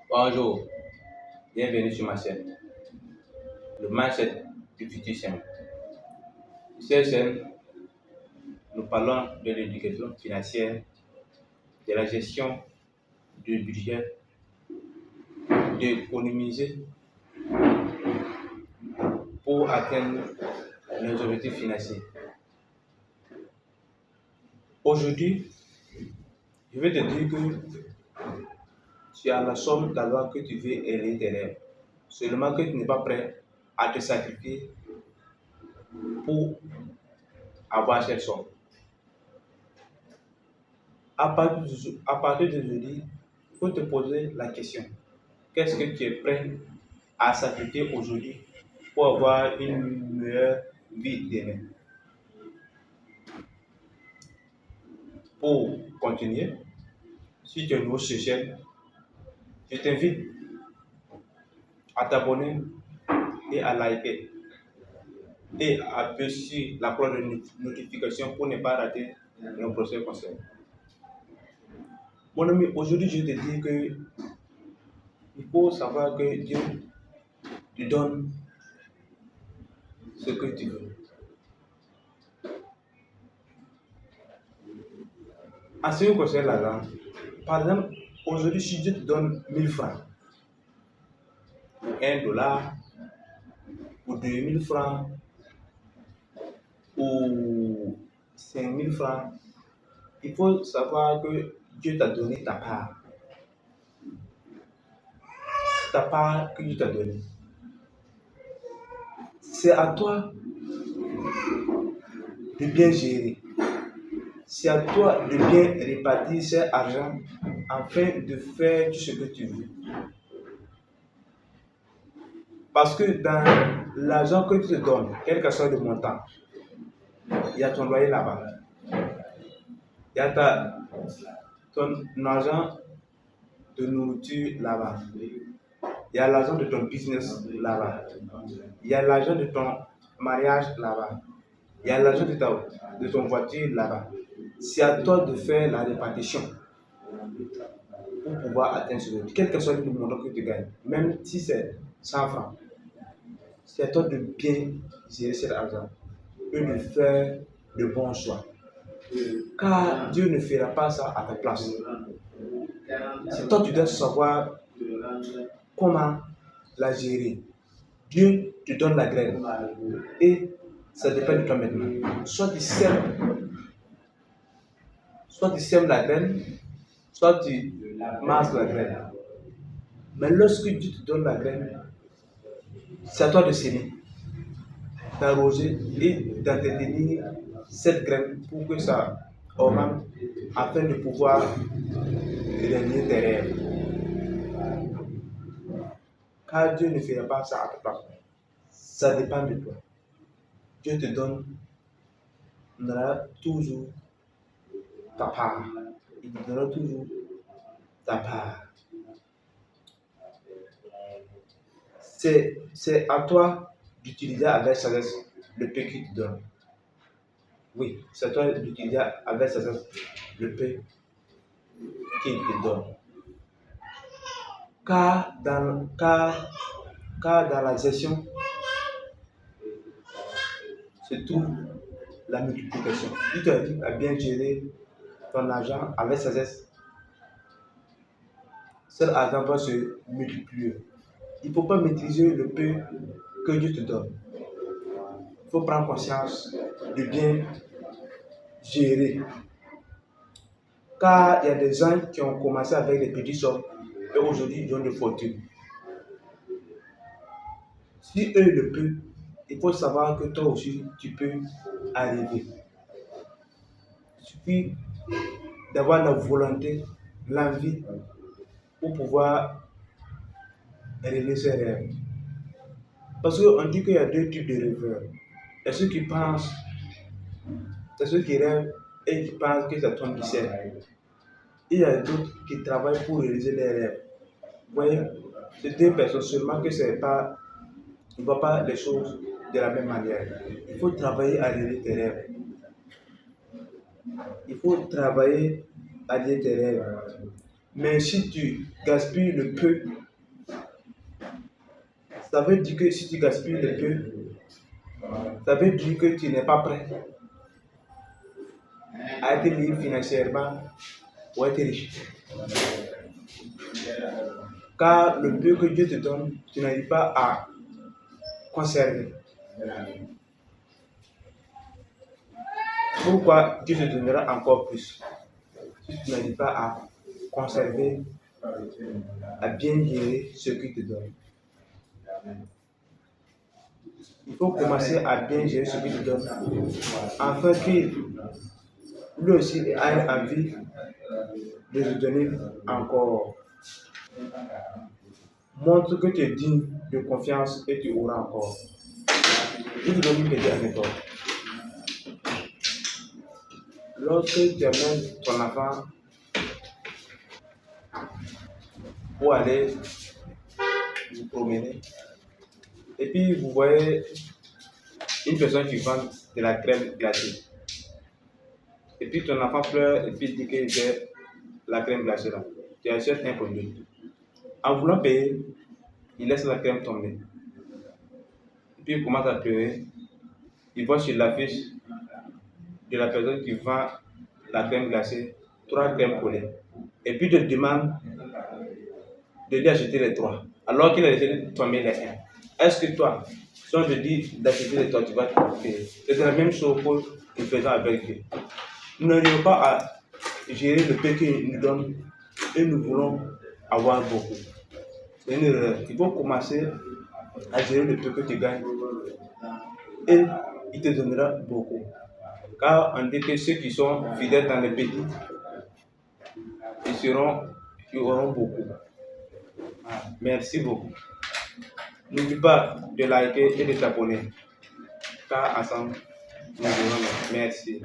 Bonjour, bienvenue sur ma chaîne, le mindset du futur sain. Sur cette chaîne, nous parlons de l'éducation financière, de la gestion du budget, d'économiser pour atteindre nos objectifs financiers. Aujourd'hui, je vais te dire que tu as la somme d'argent que tu veux élever tes rêves. Seulement que tu n'es pas prêt à te sacrifier pour avoir cette somme. À partir d'aujourd'hui, il faut te poser la question. Qu'est-ce que tu es prêt à sacrifier aujourd'hui pour avoir une meilleure vie demain? Pour continuer, si tu es nouveau sur cette chaîne, je t'invite à t'abonner et à liker et à appuyer sur la cloche de notification pour ne pas rater nos prochains conseils. Mon ami, aujourd'hui je te dis que il faut savoir que Dieu te donne ce que tu veux. En ce qui concerne l'argent, par exemple, aujourd'hui si Dieu te donne 1000 francs, ou 1 dollar, ou 2000 francs, ou 5000 francs, il faut savoir que Dieu t'a donné ta part. Ta part que Dieu t'a donnée. C'est à toi de bien gérer. C'est à toi de bien répartir cet argent afin de faire tout ce que tu veux. Parce que dans l'argent que tu te donnes, quel que soit le montant, il y a ton loyer là-bas. Il y a ton argent de nourriture là-bas. Il y a l'argent de ton business là-bas. Il y a l'argent de ton mariage là-bas. Il y a l'argent de ton voiture là-bas. C'est à toi de faire la répartition pour pouvoir atteindre ce but, quel que soit le montant que tu gagnes, même si c'est 100 francs. C'est à toi de bien gérer cet argent et de faire de bons choix. Car Dieu ne fera pas ça à ta place. C'est toi qui dois savoir comment la gérer. Dieu te donne la graine et ça dépend de toi maintenant. Soit tu sèmes la graine, soit tu masses la graine. Mais lorsque Dieu te donne la graine, c'est à toi de s'aimer, d'arroser et d'entretenir cette graine pour que ça augmente afin de pouvoir réaliser tes rêves. Car Dieu ne fera pas ça à ta place. Ça dépend de toi. Dieu te donnera toujours ta part. Il te donnera toujours ta part. C'est à toi d'utiliser avec sagesse le peu qu'il te donne. Oui, c'est à toi d'utiliser avec sagesse le peu qu'il te donne. Car dans la gestion se trouve la multiplication. Si tu arrives à bien gérer ton argent avec sagesse, cet argent va se multiplier. Il ne faut pas maîtriser le peu que Dieu te donne. Il faut prendre conscience de bien gérer. Car il y a des gens qui ont commencé avec des petits sommes et aujourd'hui ils ont des fortunes. Si eux le peuvent, il faut savoir que toi aussi tu peux arriver. Il suffit d'avoir la volonté, l'envie pour pouvoir réaliser ses rêves. Parce qu'on dit qu'il y a deux types de rêveurs. Il y a ceux qui pensent, c'est ceux qui rêvent et qui pensent que c'est ton ciel. Et il y a d'autres qui travaillent pour réaliser leurs rêves. Vous voyez, c'est deux personnes seulement que c'est pas, ils ne voient pas les choses de la même manière. Il faut travailler à réaliser tes rêves. Il faut travailler à réaliser tes rêves. Mais si tu gaspilles le peu, ça veut dire que si tu gaspilles le peu, ça veut dire que tu n'es pas prêt à être libre financièrement ou à être riche. Car le peu que Dieu te donne, tu n'arrives pas à conserver. Pourquoi Dieu te donnera encore plus si tu n'arrives pas à conserver, à bien gérer ce qu'il te donne? Il faut commencer à bien gérer ce qu'il te donne afin qu'il lui aussi ait envie de te donner encore. Montre que tu es digne de confiance et tu auras encore. Je te donne une petite anecdote. Lorsque tu amènes ton enfant pour aller vous promener, et puis vous voyez une personne qui vend de la crème glacée, et puis ton enfant pleure et puis dit qu'il veut la crème glacée là, tu achètes un produit. En voulant payer, il laisse la crème tomber. Et puis il commence à pleurer. Il voit sur l'affiche de la personne qui vend la crème glacée 3 crèmes collées. Et puis il te demande de lui acheter les 3, alors qu'il a laissé tomber les 1. Est-ce que toi, si on te dit d'acheter les 3, tu vas te payer? C'est la même chose que nous faisons avec Dieu. Nous n'arrivons pas à gérer le peu qu'il nous donne et nous voulons avoir beaucoup. C'est une erreur. Il faut commencer à gérer le peu que tu gagnes et il te donnera beaucoup. Car on dit que ceux qui sont fidèles dans le petit, ils auront beaucoup. Merci beaucoup. N'oublie pas de liker et de t'abonner. Car ensemble, nous dirons merci.